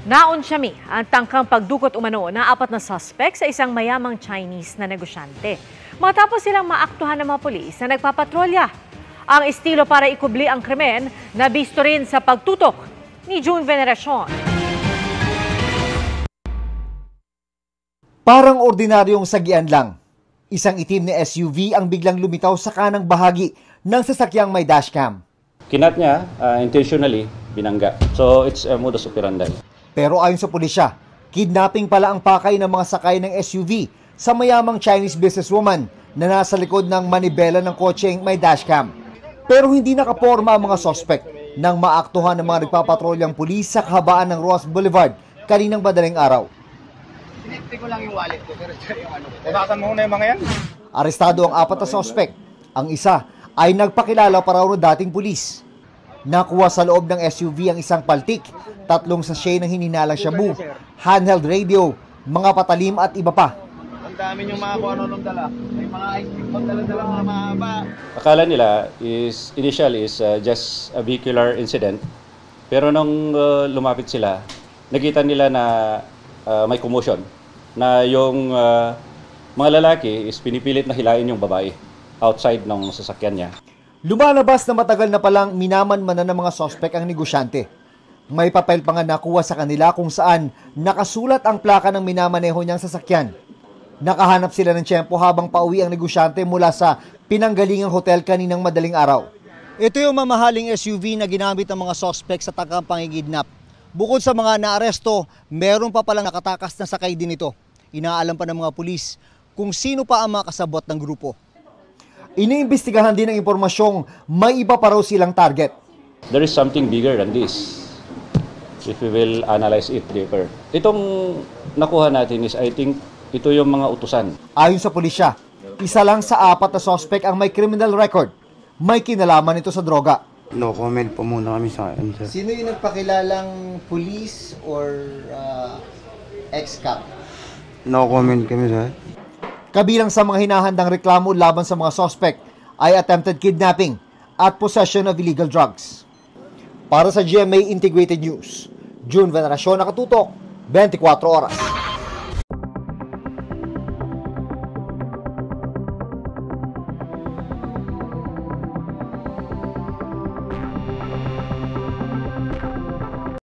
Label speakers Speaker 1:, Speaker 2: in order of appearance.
Speaker 1: Naunsyami ang tangkang pagdukot umano na 4 na suspect sa isang mayamang Chinese na negosyante. Matapos silang maaktuhan ng mga pulis na nagpapatrolya. Ang estilo para ikubli ang krimen na bisto rin sa pagtutok ni June Veneracion.
Speaker 2: Parang ordinaryong sagian lang. Isang itim na SUV ang biglang lumitaw sa kanang bahagi ng sasakyang may dashcam.
Speaker 3: Kinat niya intentionally binangga. So it's a modus operandi.
Speaker 2: Pero ayon sa pulisya, kidnapping pala ang pakay ng mga sakay ng SUV sa mayamang Chinese businesswoman na nasa likod ng manibela ng kotseng may dashcam. Pero hindi nakaporma ang mga suspect nang maaktuhan ng mga nagpapatrolyang pulis sa kahabaan ng Ross Boulevard kaninang madaling araw.
Speaker 4: Sinipti ko lang yung wallet ko, pero yung ano. Tabakan mo na yung mga yan.
Speaker 2: Arestado ang 4 na suspect. Ang isa ay nagpakilala para ng dating pulis. Nakuha sa loob ng SUV ang isang paltik, 3 sachet ng hininalang shabu, handheld radio, mga patalim at iba pa.
Speaker 4: Ang dami yung mga kung ano dala. May mga ice cream pag dala-dala mga mahaba.
Speaker 3: Akala nila initially is just a vehicular incident. Pero nung lumapit sila, nakita nila na may commotion. Na yung mga lalaki is pinipilit na hilain yung babae outside ng sasakyan niya.
Speaker 2: Lumalabas na matagal na palang minamanmanan ng mga sospek ang negosyante. May papel pa nga nakuha sa kanila kung saan nakasulat ang plaka ng minamaneho niyang sasakyan. Nakahanap sila ng tiyempo habang pauwi ang negosyante mula sa pinanggalingang hotel kaninang madaling araw. Ito yung mamahaling SUV na ginamit ng mga sospek sa tangkang pangigidnap. Bukod sa mga naaresto, meron pa palang nakatakas na sakay din ito. Inaalam pa ng mga pulis kung sino pa ang makasabot ng grupo. Iniimbestigahan din ang impormasyong may iba pa raw silang target.
Speaker 3: There is something bigger than this. If we will analyze it deeper. Itong nakuha natin is, I think, ito yung mga utusan.
Speaker 2: Ayon sa pulisya, isa lang sa 4 na suspect ang may criminal record. May kinalaman ito sa droga.
Speaker 5: No comment po muna kami sa akin, sir.
Speaker 2: Sino yung nagpakilalang police or ex-cop?
Speaker 5: No comment kami, sir.
Speaker 2: Kabilang sa mga hinahandang reklamo laban sa mga suspect ay attempted kidnapping at possession of illegal drugs. Para sa GMA Integrated News, June Veneracion, nakatutok, 24 oras.